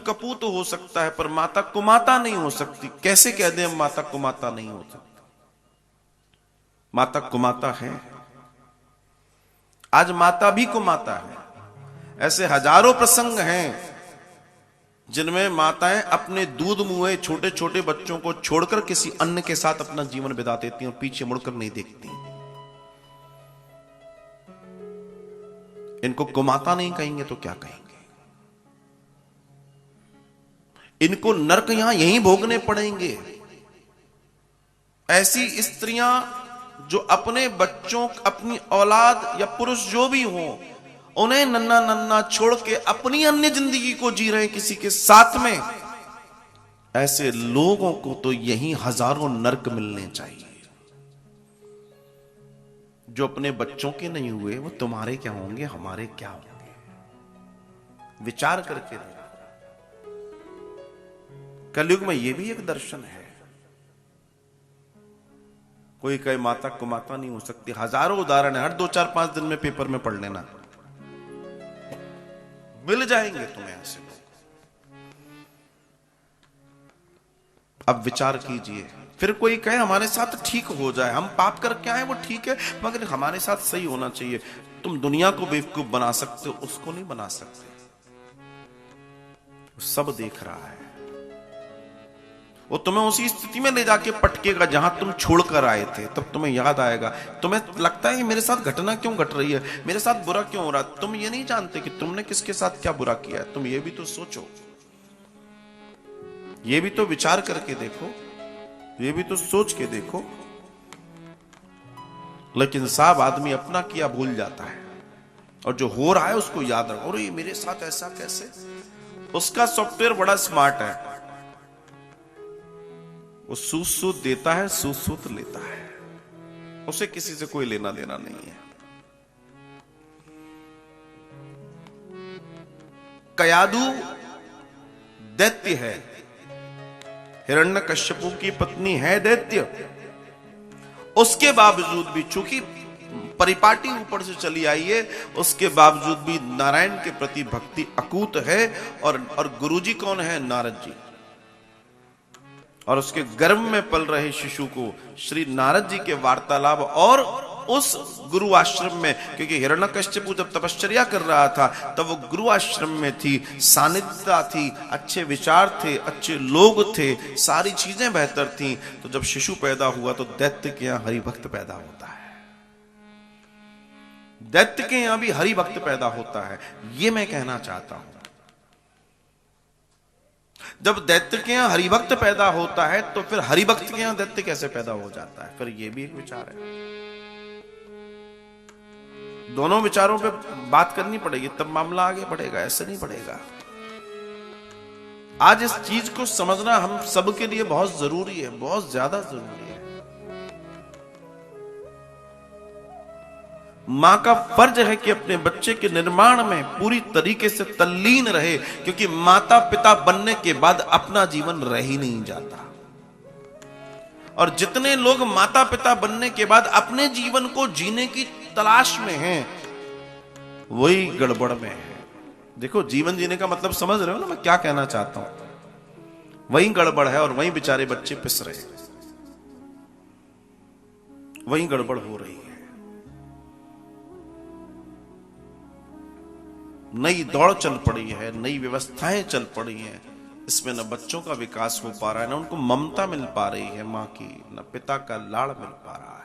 कपूत हो सकता है, पर माता कुमाता नहीं हो सकती। कैसे कह दें माता कुमाता नहीं हो सकती? माता कुमाता है। आज माता भी कुमाता है। ऐसे हजारों प्रसंग हैं जिनमें माताएं अपने दूध मुए छोटे छोटे बच्चों को छोड़कर किसी अन्य के साथ अपना जीवन बिता देती हैं और पीछे मुड़कर नहीं देखती। इनको कुमाता नहीं कहेंगे तो क्या कहेंगे? इनको नरक यहां यहीं भोगने पड़ेंगे। ऐसी स्त्रियां जो अपने बच्चों, अपनी औलाद या पुरुष जो भी हो, उन्हें नन्ना नन्ना छोड़ के अपनी अन्य जिंदगी को जी रहे हैं किसी के साथ में, ऐसे लोगों को तो यहीं हजारों नरक मिलने चाहिए। जो अपने बच्चों के नहीं हुए वो तुम्हारे क्या होंगे, हमारे क्या होंगे? विचार करके देखो। कलयुग में ये भी एक दर्शन है। कोई कहे माता कुमाता नहीं हो सकती, हजारों उदाहरण है। हर 2-4-5 दिन में पेपर में पढ़ लेना, मिल जाएंगे तुम्हें ऐसे लोग। अब विचार कीजिए। फिर कोई कहे हमारे साथ ठीक हो जाए, हम पाप करके आए वो ठीक है, मगर हमारे साथ सही होना चाहिए। तुम दुनिया को बेवकूफ बना सकते हो, उसको नहीं बना सकते। सब देख रहा है। वो तुम्हें उसी स्थिति में ले जाके पटकेगा जहां तुम छोड़कर आए थे। तब तुम्हें याद आएगा। तुम्हें लगता है कि मेरे साथ घटना क्यों घट रही है, मेरे साथ बुरा क्यों हो रहा है। तुम ये नहीं जानते कि तुमने किसके साथ क्या बुरा किया है। तुम ये भी तो सोचो, ये भी तो विचार करके देखो, ये भी तो सोच के देखो। लेकिन सब आदमी अपना किया भूल जाता है और जो हो रहा है उसको याद रखो। अरे मेरे साथ ऐसा कैसे? उसका सॉफ्टवेयर बड़ा स्मार्ट है, वो सूत सूत देता है, सूत सूत लेता है। उसे किसी से कोई लेना देना नहीं है। कयादु दैत्य है, हिरण्यकश्यपु की पत्नी है दैत्य। उसके बावजूद भी, चूंकि परिपाटी ऊपर से चली आई है, उसके बावजूद भी नारायण के प्रति भक्ति अकूत है। और गुरुजी कौन है? नारद जी। और उसके गर्भ में पल रहे शिशु को श्री नारद जी के वार्तालाप और उस गुरु आश्रम में, क्योंकि हिरण्यकश्यपु जब तपश्चर्या कर रहा था तब वो गुरु आश्रम में थी, सानिध्यता थी, अच्छे विचार थे, अच्छे लोग थे, सारी चीजें बेहतर थी। तो जब शिशु पैदा हुआ तो दैत्य के यहां हरिभक्त पैदा होता है। दैत्य के यहां भी हरिभक्त पैदा होता है। ये मैं कहना चाहता हूं। जब दैत्य के यहां हरिभक्त पैदा होता है तो फिर हरिभक्त के यहां दैत्य कैसे पैदा हो जाता है? फिर यह भी एक विचार है। दोनों विचारों पे बात करनी पड़ेगी, तब मामला आगे बढ़ेगा, ऐसे नहीं बढ़ेगा। आज इस चीज को समझना हम सबके लिए बहुत जरूरी है, बहुत ज्यादा जरूरी है। मां का फर्ज है कि अपने बच्चे के निर्माण में पूरी तरीके से तल्लीन रहे, क्योंकि माता पिता बनने के बाद अपना जीवन रह ही नहीं जाता। और जितने लोग माता पिता बनने के बाद अपने जीवन को जीने की तलाश में हैं, वही गड़बड़ में है। देखो, जीवन जीने का मतलब समझ रहे हो ना मैं क्या कहना चाहता हूं? वही गड़बड़ है और वही बेचारे बच्चे पिस रहे हैं, वही गड़बड़ हो रही है। नई दौड़ चल पड़ी है, नई व्यवस्थाएं चल पड़ी हैं। इसमें न बच्चों का विकास हो पा रहा है, न उनको ममता मिल पा रही है मां की, न पिता का लाड़ मिल पा रहा है।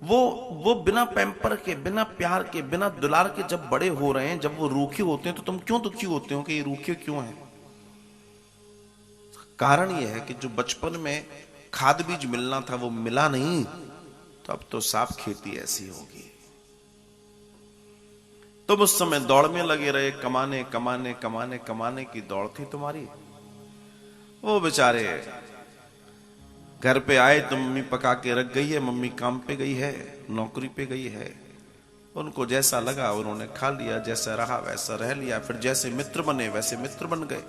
वो बिना पैम्पर के, बिना प्यार के, बिना दुलार के जब बड़े हो रहे हैं, जब वो रूखे होते हैं तो तुम क्यों दुखी होते हो कि ये रूखे क्यों हैं? कारण यह है कि जो बचपन में खाद बीज मिलना था वो मिला नहीं, तो अब तो साफ खेती ऐसी होगी। तुम उस समय दौड़ में लगे रहे, कमाने कमाने कमाने कमाने की दौड़ थी तुम्हारी। वो बेचारे घर पे आए तो मम्मी पका के रख गई है, मम्मी काम पे गई है, नौकरी पे गई है, उनको जैसा लगा उन्होंने खा लिया, जैसा रहा वैसा रह लिया। फिर जैसे मित्र बने वैसे मित्र बन गए।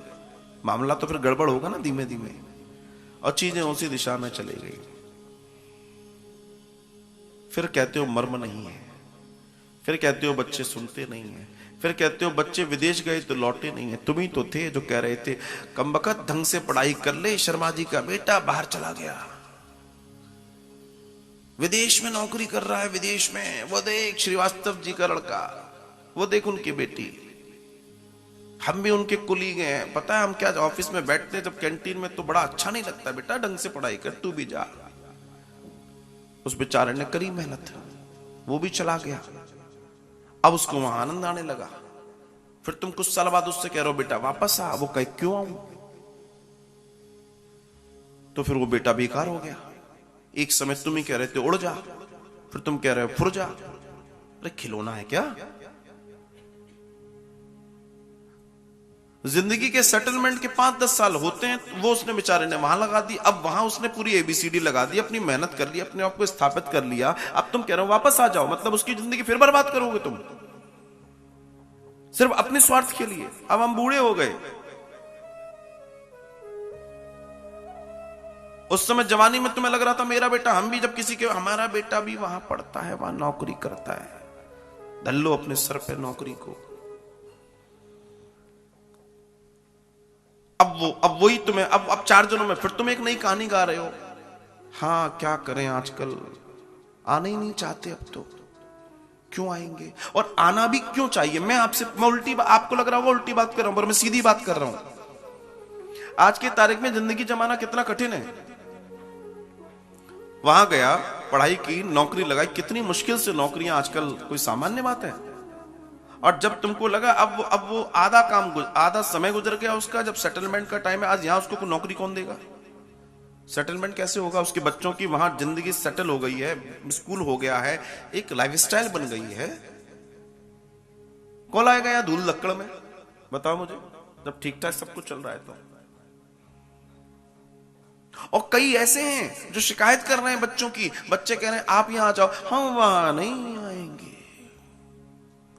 मामला तो फिर गड़बड़ होगा ना धीमे धीमे, और चीजें उसी दिशा में चली गई। फिर कहते हो मर्म नहीं है, फिर कहते हो बच्चे सुनते नहीं है। फिर कहते हो बच्चे विदेश गए तो लौटे नहीं है। तुम ही तो थे जो कह रहे थे कमबख्त ढंग से पढ़ाई कर ले, शर्मा जी का बेटा बाहर चला गया, विदेश में नौकरी कर रहा है, विदेश में। वो देख श्रीवास्तव जी का लड़का, वो देख उनकी बेटी। हम भी उनके कुलीग हैं, पता है हम क्या ऑफिस में बैठते जब कैंटीन में, तो बड़ा अच्छा नहीं लगता, बेटा ढंग से पढ़ाई कर, तू भी जा। उस बेचारे ने करी मेहनत, वो भी चला गया। अब उसको वहां आनंद आने लगा। फिर तुम कुछ साल बाद उससे कह रहे हो बेटा वापस आ, वो कहे क्यों आऊं? तो फिर वो बेटा बेकार हो गया। एक समय तुम ही कह रहे थे उड़ जा, फिर तुम कह रहे हो फुर जा। अरे खिलौना है क्या? जिंदगी के सेटलमेंट के 5-10 साल होते हैं, वो उसने बेचारे ने वहां लगा दी। अब वहां उसने पूरी एबीसीडी लगा दी, अपनी मेहनत कर ली, अपने आप को स्थापित कर लिया। अब तुम कह रहे हो वापस आ जाओ, मतलब उसकी जिंदगी फिर बर्बाद करोगे तुम, सिर्फ अपने स्वार्थ के लिए। अब हम बूढ़े हो गए। उस समय जवानी में तुम्हें लग रहा था मेरा बेटा, हम भी जब किसी के, हमारा बेटा भी वहां पढ़ता है, वहां नौकरी करता है, धर लो अपने सर पे नौकरी को। अब वही तुम्हें, अब 4 जनों में फिर तुम एक नई कहानी गा रहे हो। हाँ क्या करें, आजकल आने ही नहीं चाहते। अब तो क्यों आएंगे, और आना भी क्यों चाहिए? मैं उल्टी, आपको लग रहा होगा उल्टी बात कर रहा हूं, पर मैं सीधी बात कर रहा हूं। आज की तारीख में जिंदगी जमाना कितना कठिन है। वहां गया, पढ़ाई की, नौकरी लगाई, कितनी मुश्किल से नौकरियां आजकल कोई सामान्य बात है। और जब तुमको लगा अब वो आधा समय गुजर गया उसका, जब सेटलमेंट का टाइम है, आज यहां उसको नौकरी कौन देगा? सेटलमेंट कैसे होगा? उसके बच्चों की वहां जिंदगी सेटल हो गई है, स्कूल हो गया है, एक लाइफस्टाइल बन गई है। कौन आएगा यहाँ धूल लक्कड़ में? बताओ मुझे, जब ठीक ठाक सब कुछ चल रहा है तो। और कई ऐसे हैं जो शिकायत कर रहे हैं बच्चों की, बच्चे कह रहे हैं आप यहां आ जाओ, हम वहां नहीं आएंगे,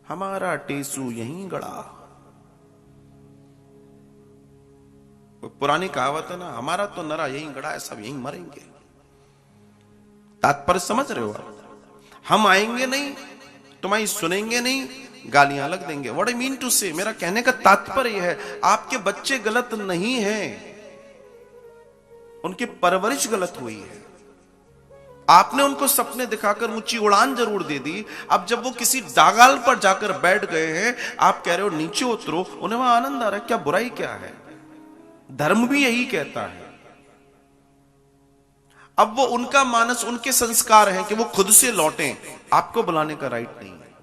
हमारा टेसू यहीं गड़ा। पुरानी कहावत है ना, हमारा तो नरा यहीं गड़ा है, सब यहीं मरेंगे। तात्पर्य समझ रहे हो आप? हम आएंगे नहीं, तुम्हारी सुनेंगे नहीं, गालियां लग देंगे। व्हाट आई मीन टू से, मेरा कहने का तात्पर्य है आपके बच्चे गलत नहीं हैं, उनकी परवरिश गलत हुई है। आपने उनको सपने दिखाकर ऊंची उड़ान जरूर दे दी। अब जब वो किसी डागाल पर जाकर बैठ गए हैं, आप कह रहे हो नीचे उतरो, उन्हें वहां आनंद आ रहा है। क्या बुराई क्या है? धर्म भी यही कहता है। अब वो उनका मानस, उनके संस्कार हैं कि वो खुद से लौटें, आपको बुलाने का राइट नहीं है।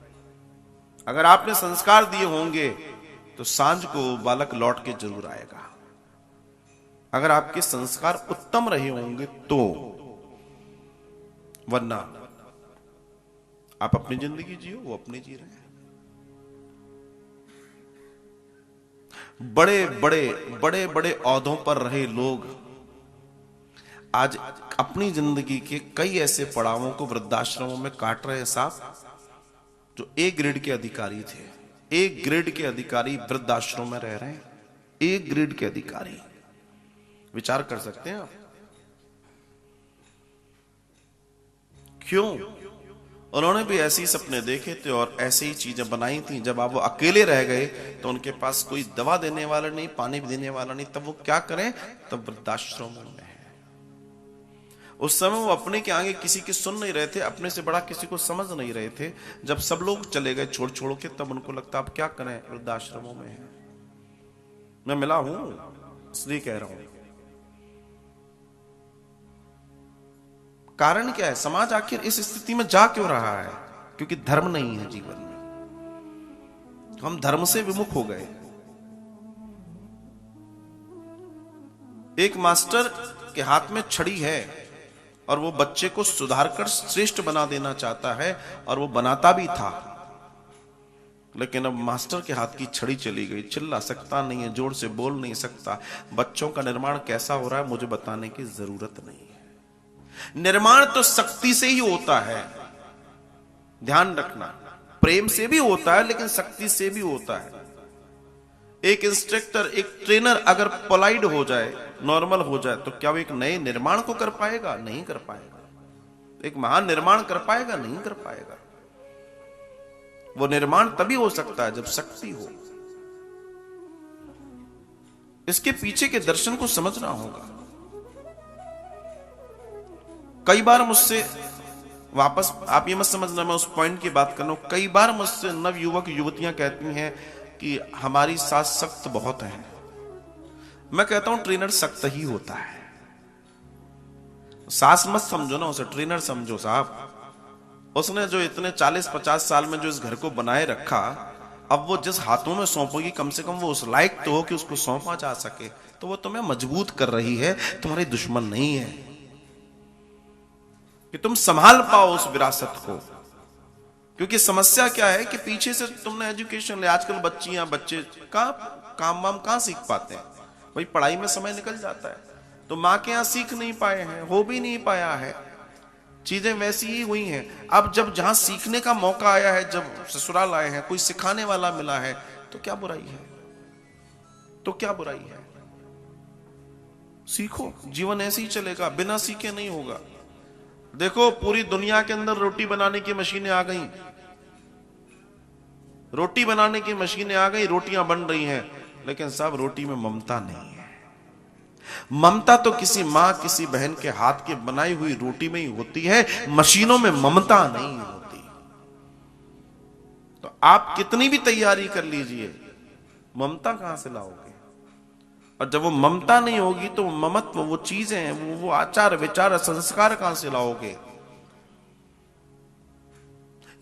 अगर आपने संस्कार दिए होंगे तो सांझ को बालक लौट के जरूर आएगा। अगर आपके संस्कार उत्तम रहे होंगे तो, वरना आप अपनी जिंदगी जियो, वो अपनी जी रहे हैं। बड़े बड़े ओहदों पर रहे लोग आज अपनी जिंदगी के कई ऐसे पड़ावों को वृद्धाश्रमों में काट रहे हैं साहब, जो ए ग्रेड के अधिकारी थे। ए ग्रेड के अधिकारी वृद्धाश्रम में रह रहे हैं, ए ग्रेड के अधिकारी। विचार कर सकते हैं आप क्यों? उन्होंने भी ऐसे ही सपने देखे थे और ऐसे ही चीजें बनाई थी। जब आप वो अकेले रह गए तो उनके पास कोई दवा देने वाला नहीं, पानी भी देने वाला नहीं, तब वो क्या करें? तब वृद्धाश्रम में है। उस समय वो अपने के आगे किसी की सुन नहीं रहे थे, अपने से बड़ा किसी को समझ नहीं रहे थे। जब सब लोग चले गए छोड़ के, तब उनको लगता अब क्या करें, वृद्धाश्रमों में है। मैं मिला हूं इसलिए कह रहा हूं। कारण क्या है? समाज आखिर इस स्थिति में जा क्यों रहा है? क्योंकि धर्म नहीं है जीवन में। हम धर्म से विमुख हो गए। एक मास्टर के हाथ में छड़ी है और वो बच्चे को सुधारकर श्रेष्ठ बना देना चाहता है, और वो बनाता भी था। लेकिन अब मास्टर के हाथ की छड़ी चली गई, चिल्ला सकता नहीं है, जोर से बोल नहीं सकता। बच्चों का निर्माण कैसा हो रहा है मुझे बताने की जरूरत नहीं है। निर्माण तो शक्ति से ही होता है, ध्यान रखना। प्रेम से भी होता है, लेकिन शक्ति से भी होता है। एक इंस्ट्रक्टर, एक ट्रेनर अगर पोलाइट हो जाए, नॉर्मल हो जाए, तो क्या वो एक नए निर्माण को कर पाएगा? नहीं कर पाएगा। एक महान निर्माण कर पाएगा? नहीं कर पाएगा। वो निर्माण तभी हो सकता है जब शक्ति हो। इसके पीछे के दर्शन को समझना होगा। कई बार मुझसे वापस, आप ये मत समझना मैं उस पॉइंट की बात कर रहा हूं, कई बार मुझसे नव युवक युवतियां कहती हैं कि हमारी सास सख्त बहुत है। मैं कहता हूं ट्रेनर सख्त ही होता है। सास मत समझो ना उसे, ट्रेनर समझो साहब। उसने जो इतने 40-50 साल में जो इस घर को बनाए रखा, अब वो जिस हाथों में सौंपेगी कम से कम वो उस लायक तो हो कि उसको सौंपा जा सके। तो वो तुम्हें मजबूत कर रही है, तुम्हारी दुश्मन नहीं है, कि तुम संभाल पाओ उस विरासत को। क्योंकि समस्या क्या है कि पीछे से तुमने एजुकेशन ले, आजकल बच्चियां बच्चे काम वाम कहां सीख पाते हैं, वही पढ़ाई में समय निकल जाता है। तो मां के यहां सीख नहीं पाए हैं, हो भी नहीं पाया है, चीजें वैसी ही हुई हैं। अब जब जहां सीखने का मौका आया है, जब ससुराल आए हैं, कोई सिखाने वाला मिला है, तो क्या बुराई है, तो क्या बुराई है। सीखो, जीवन ऐसे ही चलेगा, बिना सीखे नहीं होगा। देखो पूरी दुनिया के अंदर रोटी बनाने की मशीनें आ गई, रोटी बनाने की मशीनें आ गई, रोटियां बन रही हैं, लेकिन साहब रोटी में ममता नहीं है। ममता तो किसी मां किसी बहन के हाथ की बनाई हुई रोटी में ही होती है, मशीनों में ममता नहीं होती। तो आप कितनी भी तैयारी कर लीजिए, ममता कहां से लाओगे। और जब वो ममता नहीं होगी तो ममत्व, वो चीजें, वो आचार विचार संस्कार कहां से लाओगे।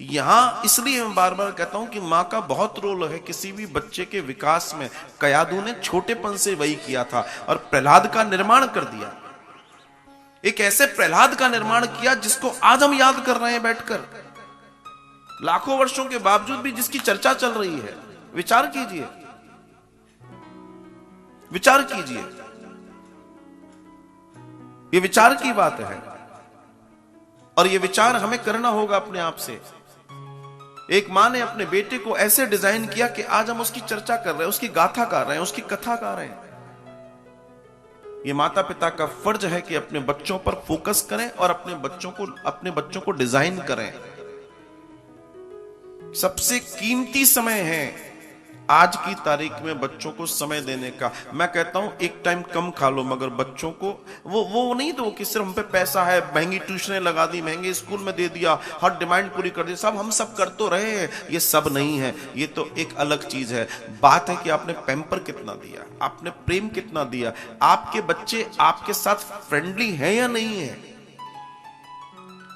यहां इसलिए मैं बार बार कहता हूं कि मां का बहुत रोल है किसी भी बच्चे के विकास में। कयादू ने छोटेपन से वही किया था और प्रहलाद का निर्माण कर दिया। एक ऐसे प्रहलाद का निर्माण किया जिसको आज हम याद कर रहे हैं बैठकर, लाखों वर्षों के बावजूद भी जिसकी चर्चा चल रही है। विचार कीजिए, विचार कीजिए, ये विचार की बात है और ये विचार हमें करना होगा अपने आप से। एक मां ने अपने बेटे को ऐसे डिजाइन किया कि आज हम उसकी चर्चा कर रहे हैं, उसकी गाथा गा रहे हैं, उसकी कथा गा रहे हैं। ये माता पिता का फर्ज है कि अपने बच्चों पर फोकस करें और अपने बच्चों को डिजाइन करें। सबसे कीमती समय है आज की तारीख में बच्चों को समय देने का। मैं कहता हूं एक टाइम कम खा लो, मगर बच्चों को वो नहीं दो कि सिर्फ हम पे पैसा है, महंगी ट्यूशनें लगा दी, महंगे स्कूल में दे दिया, हर डिमांड पूरी कर दी। सब हम सब कर तो रहे हैं, ये सब नहीं है, ये तो एक अलग चीज है। बात है कि आपने पैम्पर कितना दिया, आपने प्रेम कितना दिया, आपके बच्चे आपके साथ फ्रेंडली है या नहीं है।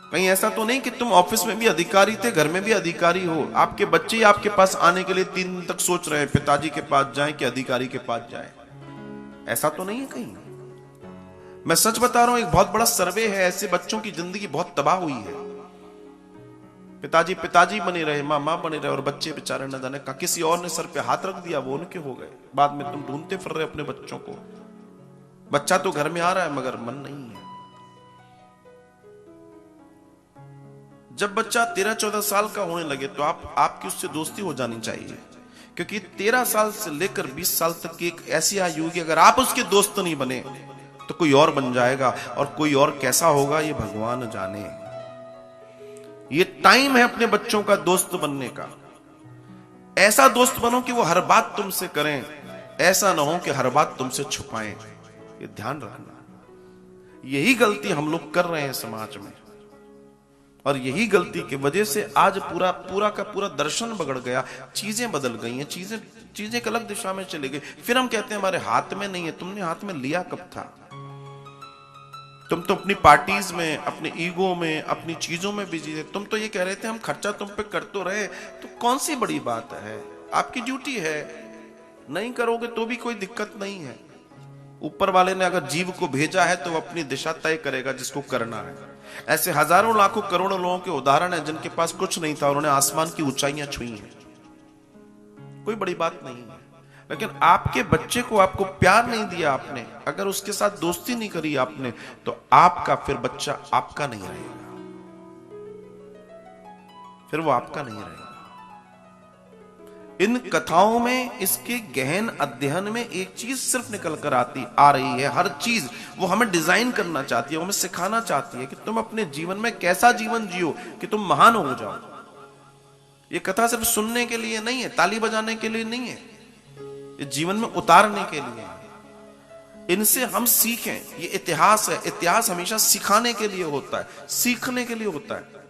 कहीं ऐसा तो नहीं कि तुम ऑफिस में भी अधिकारी थे, घर में भी अधिकारी हो, आपके बच्चे आपके पास आने के लिए 3 दिन तक सोच रहे हैं पिताजी के पास जाएं कि अधिकारी के पास जाएं। ऐसा तो नहीं है कहीं। मैं सच बता रहा हूं, एक बहुत बड़ा सर्वे है, ऐसे बच्चों की जिंदगी बहुत तबाह हुई है। पिताजी पिताजी बने रहे, मां मां बने रहे, और बच्चे बेचारे न जाने किसी और ने सर पे हाथ रख दिया, वो उनके हो गए। बाद में तुम ढूंढते फिर रहे अपने बच्चों को। बच्चा तो घर में आ रहा है मगर मन नहीं है। जब बच्चा 13-14 साल का होने लगे तो आपकी उससे दोस्ती हो जानी चाहिए, क्योंकि 13 साल से लेकर 20 साल तक की एक ऐसी आयु होगी, अगर आप उसके दोस्त नहीं बने तो कोई और बन जाएगा, और कोई और कैसा होगा ये भगवान जाने। ये टाइम है अपने बच्चों का दोस्त बनने का। ऐसा दोस्त बनो कि वो हर बात तुमसे करें, ऐसा ना हो कि हर बात तुमसे छुपाएं। ये ध्यान रखना। यही गलती हम लोग कर रहे हैं समाज में, और यही गलती की वजह से आज पूरा का पूरा दर्शन बिगड़ गया। चीजें बदल गई हैं, चीजें एक अलग दिशा में चली गई। फिर हम कहते हैं हमारे हाथ में नहीं है। तुमने हाथ में लिया कब था? तुम तो अपनी पार्टीज में, अपने ईगो में, अपनी चीजों में बिजी थे। तुम तो ये कह रहे थे हम खर्चा तुम पे कर तो रहे, तो कौन सी बड़ी बात है, आपकी ड्यूटी है, नहीं करोगे तो भी कोई दिक्कत नहीं है। ऊपर वाले ने अगर जीव को भेजा है तो वो अपनी दिशा तय करेगा जिसको करना है। ऐसे हजारों लाखों करोड़ों लोगों के उदाहरण हैं जिनके पास कुछ नहीं था, उन्होंने आसमान की ऊंचाइयां छुई हैं। कोई बड़ी बात नहीं है। लेकिन आपके बच्चे को आपको प्यार नहीं दिया आपने, अगर उसके साथ दोस्ती नहीं करी आपने, तो आपका फिर बच्चा आपका नहीं रहेगा, फिर वो आपका नहीं रहेगा। इन कथाओं में, इसके गहन अध्ययन में एक चीज सिर्फ निकल कर आ रही है। हर चीज वो हमें डिजाइन करना चाहती है, वो हमें सिखाना चाहती है कि तुम अपने जीवन में कैसा जीवन जियो कि तुम महान हो जाओ। ये कथा सिर्फ सुनने के लिए नहीं है, ताली बजाने के लिए नहीं है, ये जीवन में उतारने के लिए है। इनसे हम सीखें। ये इतिहास है, इतिहास हमेशा सिखाने के लिए होता है, सीखने के लिए होता है।